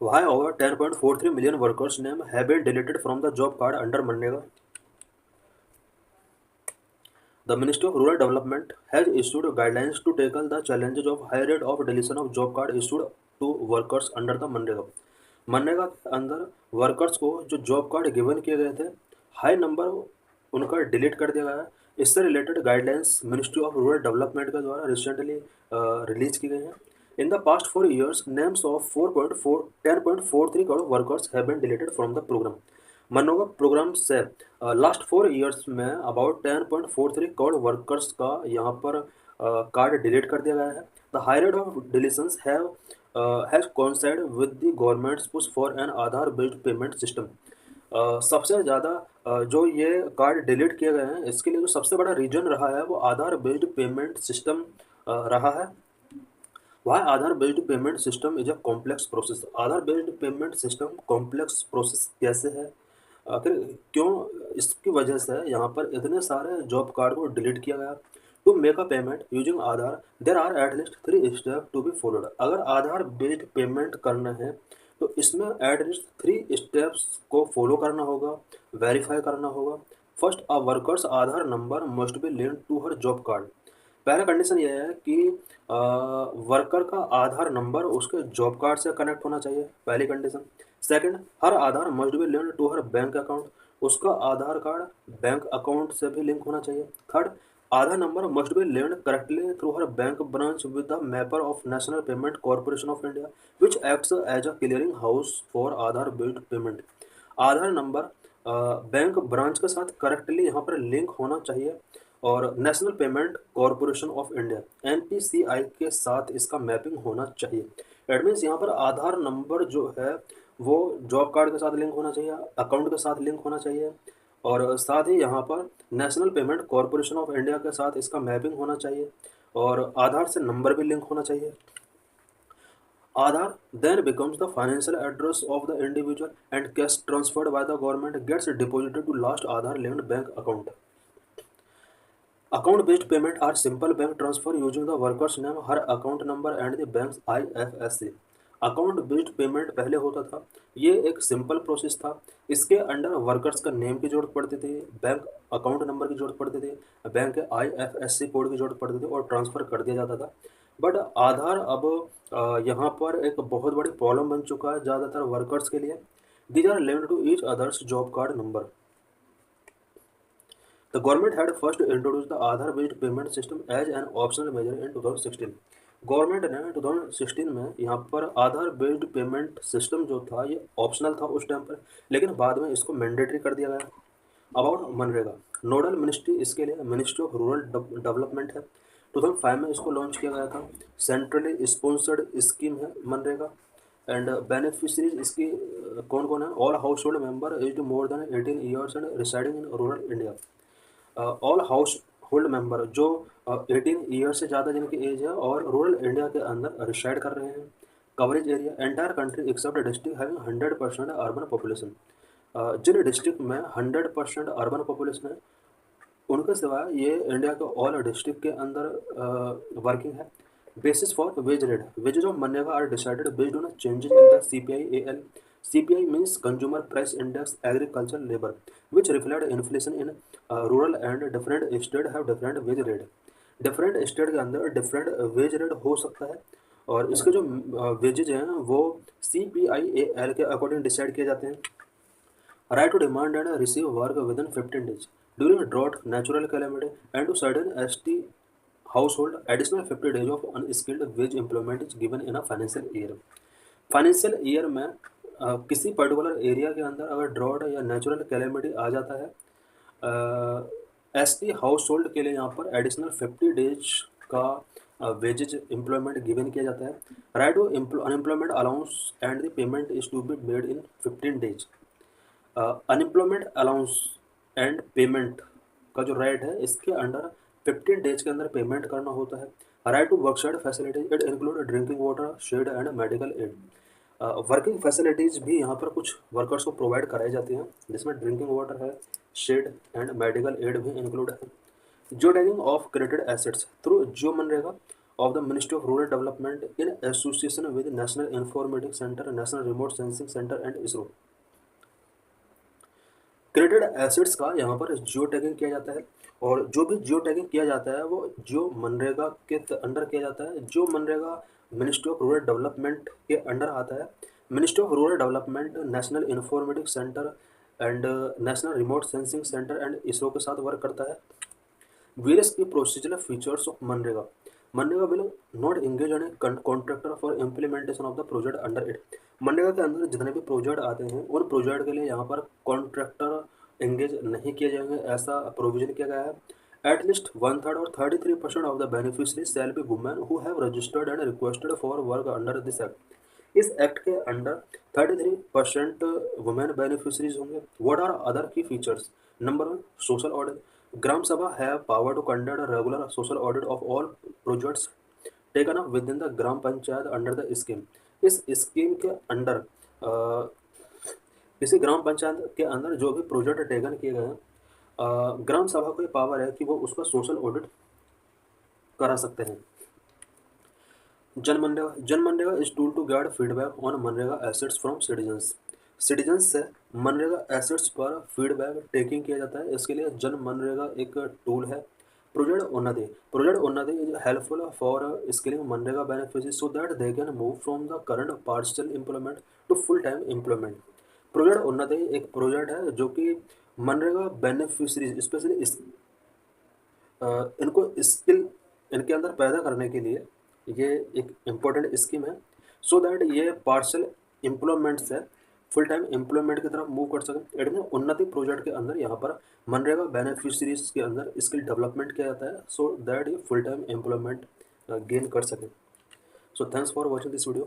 Why over 10.43 million workers' names have been deleted from the job card under Manrega? The Ministry of Rural Development has issued guidelines to tackle the challenges of high rate of deletion of job card issued to workers under the MNREGA. MNREGA के अंदर workers को जो job card given किए गए थे, high number उनका delete कर दिया गया है। इससे related guidelines ministry of rural development के द्वारा रिसेंटली रिलीज की गई हैं। In the past 4 years, names of 10.43 crore workers have been deleted from the program. मनोगा प्रोग्राम से लास्ट 4 इयर्स में अबाउट 10.43 करोड़ वर्कर्स का यहाँ पर कार्ड डिलीट कर दिया गया है। The high rate of deletions has coincide with the government's push for an Aadhaar based payment system. सबसे ज़्यादा जो ये कार्ड डिलीट किए गए हैं, इसके लिए जो सबसे बड़ा रीजन रहा है वो आधार बेस्ड पेमेंट सिस्टम रहा है। Why Aadhaar based payment system is a complex process? Aadhaar based payment system complex process कैसे है, आखिर क्यों इसकी वजह से यहाँ पर इतने सारे जॉब कार्ड को डिलीट किया गया? To make a payment using Aadhaar there are at least 3 step to be followed. अगर आधार बेस्ड पेमेंट करना है तो इसमें एटलीस्ट 3 स्टेप्स को फॉलो करना होगा, वेरीफाई करना होगा। First, a workers Aadhaar number must be linked to her job card. पहला कंडीशन ये है कि वर्कर का आधार नंबर उसके जॉब कार्ड से कनेक्ट होना चाहिए, पहली condition. Second, her Aadhaar must be linked to her bank account. उसका आधार कार्ड बैंक अकाउंट से भी लिंक होना चाहिए। Third, Aadhaar number must be linked correctly through her bank branch with the mapper of National Payment Corporation of India which acts as a clearing house for Aadhaar based payment. Aadhaar number bank branch के साथ correctly यहाँ पर link होना चाहिए और National Payment Corporation of India NPCI के साथ इसका मैपिंग होना चाहिए। एट मीन्स यहाँ पर आधार नंबर जो है वो जॉब कार्ड के साथ लिंक होना चाहिए, अकाउंट के साथ लिंक होना चाहिए और साथ ही यहाँ पर national Payment Corporation of India के साथ इसका मैपिंग होना चाहिए और आधार से नंबर भी लिंक होना चाहिए। Aadhaar then becomes the financial address of the individual and cash transferred by the government gets deposited to last Aadhaar linked bank account. Account based payment are simple bank transfer using the worker's name, her account number and the bank's IFSC. Account based payment पहले होता था, ये एक simple process था। इसके under workers का name की जरूरत पड़ती थी, बैंक अकाउंट नंबर की जरूरत पड़ती थी, बैंक के IFSC कोड की जरूरत पड़ती थी और ट्रांसफ़र कर दिया जाता था। बट आधार अब यहाँ पर एक बहुत बड़ी प्रॉब्लम बन चुका है ज़्यादातर वर्कर्स के लिए। These are linked to each others job card number. The government had first introduced the Aadhaar-based payment system as an optional measure in 2016। Government ने 2016 में यहाँ पर आधार बेस्ड पेमेंट सिस्टम जो था ये ऑप्शनल था उस टाइम पर, लेकिन बाद में इसको मैंडेटरी कर दिया गया। अबाउट मनरेगा, नोडल मिनिस्ट्री इसके लिए मिनिस्ट्री ऑफ रूरल डेवलपमेंट है। 2005 में इसको लॉन्च किया गया था। सेंट्रली स्पॉन्सर्ड स्कीम है मनरेगा एंड बेनिफिशरीज इसकी कौन कौन है? All household member as more than 18 years and residing in rural India. All household member जो 18 ईयर से ज़्यादा जिनकी एज है और रूरल इंडिया के अंदर रिसाइड कर रहे हैं। Coverage area entire country except district having 100% urban population. जिन डिस्ट्रिक्ट में 100% अर्बन पॉपुलेशन है उनके सिवाय ये इंडिया के ऑल डिस्ट्रिक्ट के अंदर वर्किंग है। Basis for wage rate, wages of MNREGA are decided based on changes in the CPI-AL। CPI means Consumer Price Index Agricultural Labor, which reflect inflation in rural and different state have different wage rate। Different state के अंदर different wage rate हो सकता है और इसके जो wages हैं वो CPI-AL के अकॉर्डिंग डिसाइड किए जाते हैं। Right to demand and receive work within 15 days during drought, natural calamity and to certain ST household additional 50 days of unskilled wage employment is given in a financial year। Financial year में किसी particular area के अंदर अगर drought या natural calamity आ जाता है, ST house hold के लिए यहाँ पर एडिशनल 50 डेज का वेजेज एम्प्लॉयमेंट गिवन किया जाता है। Right to unemployment allowance and the payment is to be made in 15 days. Unemployment allowance and payment का जो राइट है इसके अंडर 15 डेज के अंदर पेमेंट करना होता है। Right to worksite facilities it include drinking water, shade and medical aid. Working facilities भी यहाँ पर कुछ वर्कर्स को प्रोवाइड कराई जाती हैं जिसमें ड्रिंकिंग वाटर है, शेड एंड मेडिकल एड भी इंक्लूड है। Geo tagging of credited assets through Jio MNREGA, of the Ministry of Rural Development in association with National Informatics Center, National Remote Sensing Center and ISRO। Credit assets का यहाँ पर geo tagging किया जाता है, और जो भी जियो टैगिंग किया जाता है वो जियो मनरेगा के अंडर किया जाता है। जियो मनरेगा मिनिस्ट्री ऑफ रूरल डेवलपमेंट के अंडर आता है। Ministry of rural development national informatics centre and national remote sensing centre and ISRO के साथ वर्क करता है। various key procedural features of MNREGA. MNREGA will not engage on a contractor for implementation of the project under it। MNREGA के अंदर जितने भी project आते हैं उन प्रोजेक्ट के लिए यहाँ पर कॉन्ट्रैक्टर एंगेज नहीं किए जाएंगे, ऐसा प्रोविजन किया गया है। एट लीस्ट 1/3 और 33% of the beneficiaries shall be women who have registered and requested for work under this act. इस एक्ट के अंडर 33% वुमेन बेनिफिशरीज होंगे। व्हाट आर अदर की features? Number 1, social audit. Gram Sabha have power to conduct a regular social audit of all projects taken up within the Gram Panchayat under the scheme। इस scheme के under किसी ग्राम पंचायत के अंदर जो भी project taken किए गए हैं, ग्राम सभा को पावर है कि वो उसका सोशल ऑडिट करा सकते हैं। JanMGNREGA is tool to get feedback on मनरेगा एसेट्स फ्रॉम सिटीजन्स से मनरेगा एसेट्स पर फीडबैक टेकिंग किया जाता है। इसके लिए जन मनरेगा एक टूल है। Project Unnati is helpful for skilling MNREGA beneficiaries so that they can move from the current partial employment to full time employment. Project Unnati एक प्रोजेक्ट है जो कि मनरेगा बेनिफिशरीज स्पेशली इनको स्किल इनके अंदर पैदा करने के लिए ये एक इम्पोर्टेंट स्कीम है, सो दैट ये पार्शियल एम्प्लॉयमेंट से फुल टाइम एम्प्लॉयमेंट की तरफ मूव कर सकें। एट में उन्नति प्रोजेक्ट के अंदर यहाँ पर मनरेगा बेनिफिशरीज के अंदर स्किल डेवलपमेंट किया जाता है, सो दैट ये फुल टाइम एम्प्लॉयमेंट गेन कर सकें। So thanks for watching this video.